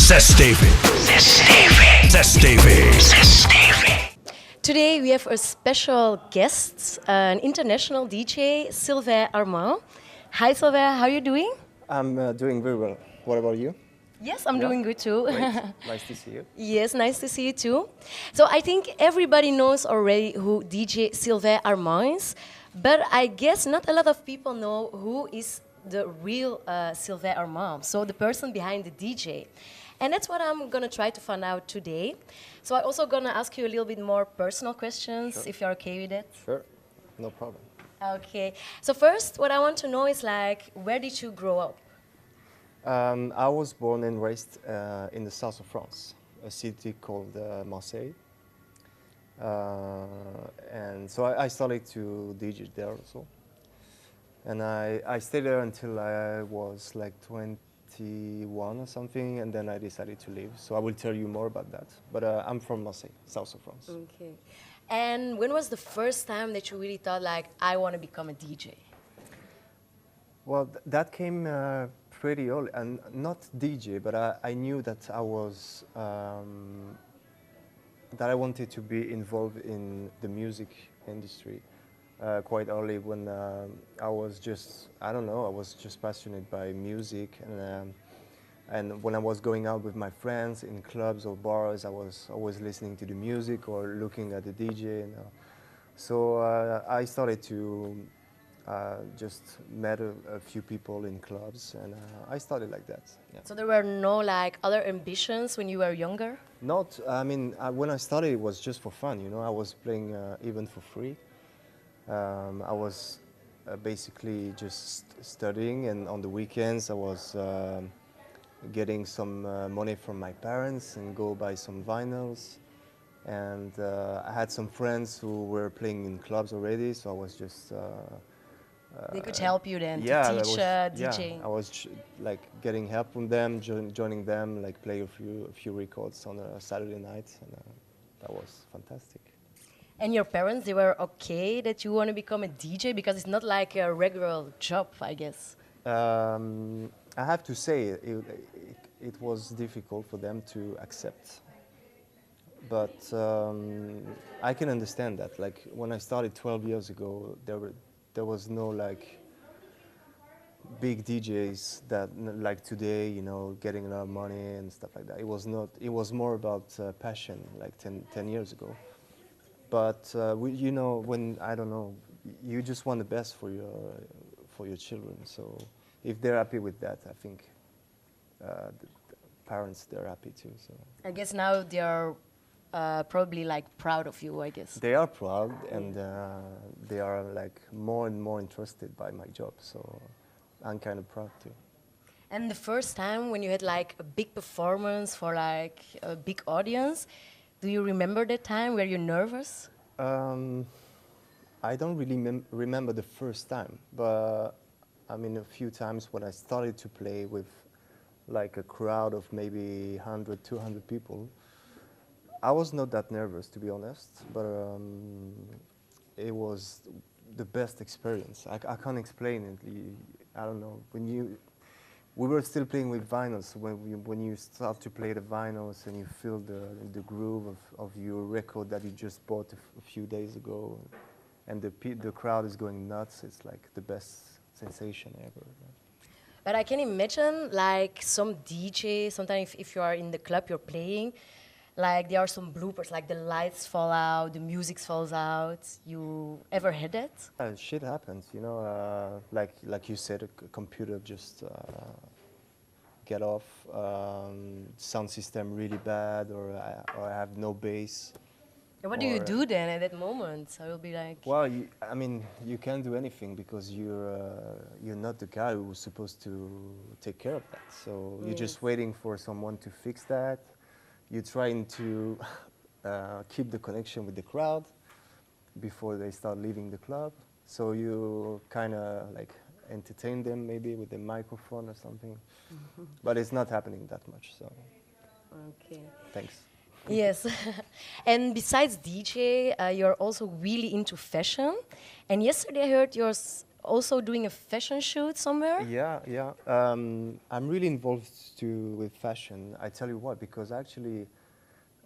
Today we have a special guest, an international DJ, Sylvain Armand. Hi Sylvain, how are you doing? I'm doing very well. What about you? Yes, I'm doing good too. Great. Nice to see you. Yes, nice to see you too. So I think everybody knows already who DJ Sylvain Armand is, but I guess not a lot of people know who is the real Sylvain Armand, so the person behind the DJ. And that's what I'm gonna try to find out today. So I'm also gonna ask you a little bit more personal questions, Sure. if you're okay with it. Sure, no problem. Okay. So first, what I want to know is like, where did you grow up? I was born and raised in the south of France, a city called Marseille. And so I started to DJ there also. And I stayed there until I was like 21 or something, and then I decided to leave. So I will tell you more about that. But I'm from Marseille, south of France. Okay. And when was the first time that you really thought like, I want to become a DJ? Well, that came pretty early, and not DJ, but I knew that I was that I wanted to be involved in the music industry quite early when I was just, I don't know, I was just passionate by music, and when I was going out with my friends in clubs or bars, I was always listening to the music or looking at the DJ. So I started to just met a few people in clubs, and I started like that. Yeah. So there were no like other ambitions when you were younger? Not, I mean, when I started, it was just for fun, you know. I was playing even for free. I was basically just studying, and on the weekends I was getting some money from my parents and go buy some vinyls. And I had some friends who were playing in clubs already, so I was just They could help you then yeah, to teach DJing. I was like getting help from them, joining them, like play a few records on a Saturday night, and that was fantastic. And your parents, they were okay that you want to become a DJ, because it's not like a regular job, I guess. I have to say it was difficult for them to accept, but I can understand that. Like when I started 12 years ago, there was no like big DJs that like today, you know, getting a lot of money and stuff like that. It was not. It was more about passion, like 10 years ago. But you know, when I don't know, you just want the best for your children. So if they're happy with that, I think the parents, they're happy too. So I guess now they are probably like proud of you, I guess. they are proud, and they are like more and more interested by my job. So I'm kind of proud too. And the first time when you had like a big performance for like a big audience, do you remember that time? Were you nervous? I don't really remember the first time, but I mean a few times when I started to play with like a crowd of maybe 100, 200 people. I was not that nervous, to be honest, but it was the best experience. I can't explain it. I don't know. We were still playing with vinyls. So when you start to play the vinyls and you feel the groove of your record that you just bought a few days ago, and the crowd is going nuts, it's like the best sensation ever. But I can imagine like some DJ, sometimes if you are in the club you're playing, like there are some bloopers, like the lights fall out, the music falls out. You ever had that? Shit happens, you know. Like you said, a computer just get off. Sound system really bad, or I have no bass. And what do you do then at that moment? I will be like. Well, I mean, you can't do anything because you're not the guy who's supposed to take care of that. So you're just waiting for someone to fix that. You're trying to keep the connection with the crowd before they start leaving the club. So you kind of like entertain them maybe with a microphone or something. But it's not happening that much, so. Okay. Thanks. Yes. And besides DJ, you're also really into fashion. And yesterday I heard you're also doing a fashion shoot somewhere? Yeah, yeah. I'm really involved with fashion. I tell you what, because I actually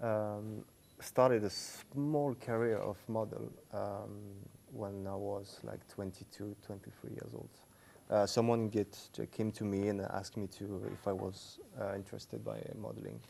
um, started a small career of model when I was like 22, 23 years old. Someone came to me and asked me if I was interested by modeling.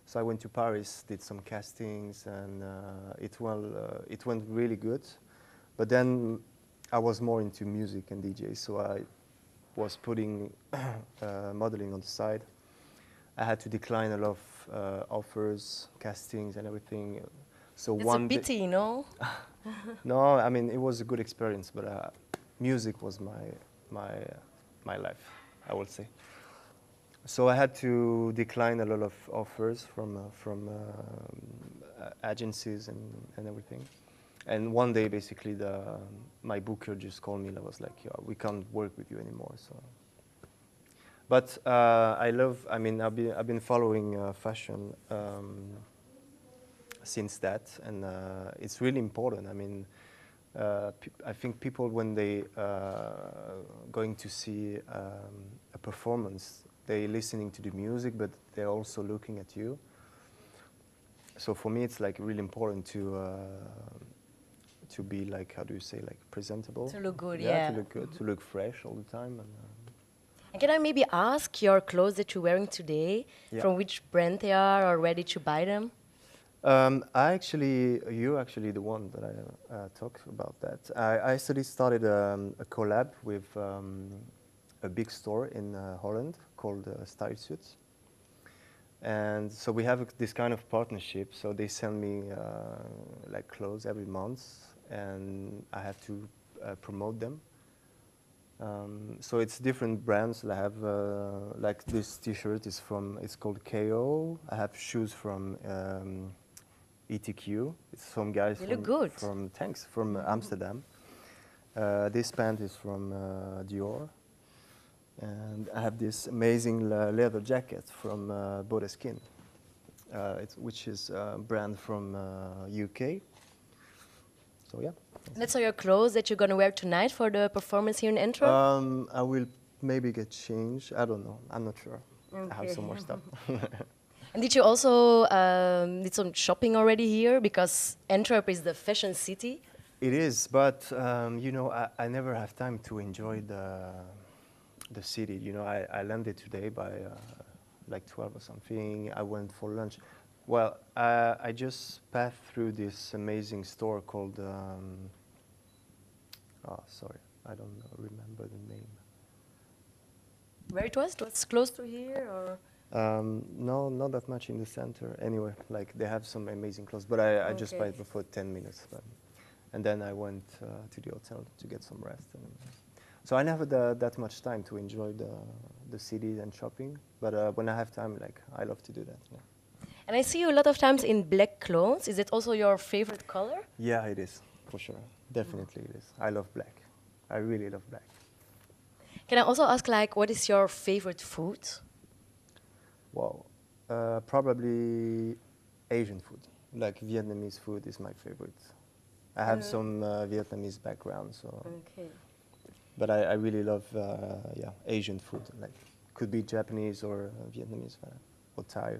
So I went to Paris, did some castings, and it went really good. But then I was more into music and DJ, so I was putting modeling on the side. I had to decline a lot of offers, castings, and everything. So It's a pity, you know? no, I mean it was a good experience, but music was my my life, I would say. So I had to decline a lot of offers from agencies and everything. And one day, basically, my booker just called me and was like, yeah, "We can't work with you anymore." So, but I mean, I've been following fashion since that, and it's really important. I mean, I think people when they going to see a performance, they're listening to the music, but they're also looking at you. So for me, it's like really important to be like, how do you say, like presentable. To look good, Yeah, yeah. to look good, to look fresh all the time. And can I maybe ask your clothes that you're wearing today, Yeah. from which brand they are, or where did you buy them? You're actually the one that I talk about that. I actually started a collab with a big store in Holland called Style Suits. And so we have this kind of partnership. So they send me like clothes every month, and I have to promote them. So it's different brands. I have like this T-shirt is from. It's called KO. I have shoes from ETQ. It's some guys They look good. from Amsterdam. This pant is from Dior. And I have this amazing leather jacket from Bodeskin, which is a brand from UK. So yeah. That's all your clothes that you're going to wear tonight for the performance here in Antwerp? I will maybe get changed. I don't know. I'm not sure. I have some more Okay. stuff. And did you also did some shopping already here? Because Antwerp is the fashion city. It is, but you know, I never have time to enjoy the city. You know, I landed today by like 12 or something. I went for lunch. Well, I just passed through this amazing store called. Oh, sorry, I don't remember the name. Where it was? It was close to here, or? No, not that much in the center. Anyway, like they have some amazing clothes, but I just Okay. bought it for 10 minutes. And then I went to the hotel to get some rest. So I never that much time to enjoy the city and shopping. But when I have time, like I love to do that. Yeah, And I see you a lot of times in black clothes. Is it also your favorite color? yeah, it is for sure. Definitely, it is. I love black. I really love black. Can I also ask, like, what is your favorite food? Wow, probably Asian food. Like Vietnamese food is my favorite. I have some Vietnamese background, so. Okay. But I really love yeah, Asian food. Like could be Japanese or Vietnamese or Thai.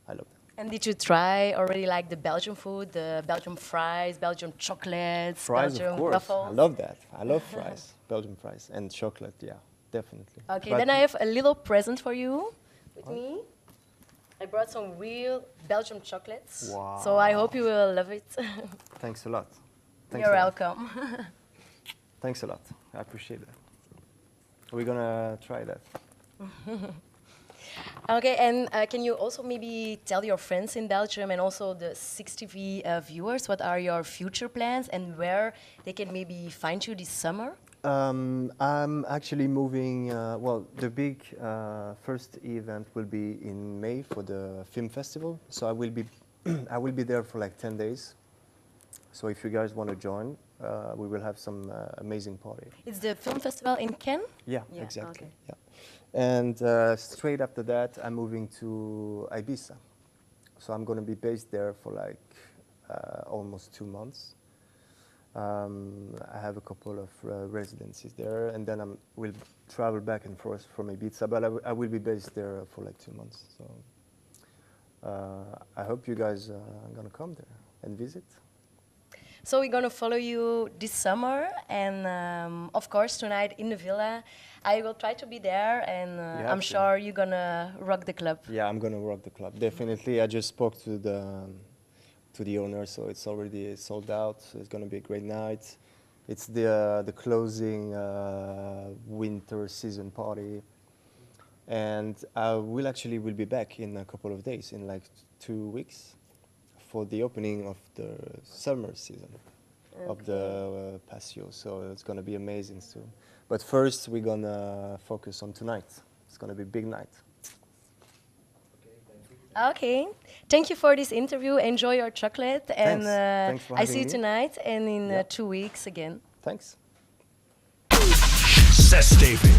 I love that. And did you try already like the Belgian food, the Belgian fries, Belgian chocolates, Fries, Belgian of course. waffles? I love that. I love fries, Belgian fries, and chocolate. Yeah, definitely. Okay, But then I have a little present for you with me. I brought some real Belgian chocolates. Wow. So I hope you will love it. Thanks a lot. You're a lot. welcome. Thanks a lot. I appreciate that. We're gonna try that. Okay, and can you also maybe tell your friends in Belgium and also the 6TV viewers what are your future plans and where they can maybe find you this summer? I'm actually moving. Well, the big first event will be in May for the film festival. So I will be, I will be there for like 10 days. So if you guys want to join, we will have some amazing party. It's the film festival in Cannes? Yeah, Yeah, exactly. okay. Yeah, and straight after that, I'm moving to Ibiza. So I'm going to be based there for like almost 2 months. I have a couple of residencies there, and then I will travel back and forth from Ibiza, but I will be based there for like 2 months. So I hope you guys are gonna come there and visit. So we're gonna follow you this summer, and of course tonight in the villa. I will try to be there, and I'm sure you're gonna rock the club. Yeah, I'm gonna rock the club, definitely. I just spoke to the owner, so it's already sold out. So it's gonna be a great night. It's the closing winter season party, and I will be back in a couple of days, in like 2 weeks, for the opening of the summer season of the patio. So it's gonna be amazing soon. But first, we're gonna focus on tonight. It's gonna be a big night. Okay, thank you for this interview. Enjoy your chocolate, and Thanks for I see you having me. tonight and in 2 weeks again. Thanks. Zes David.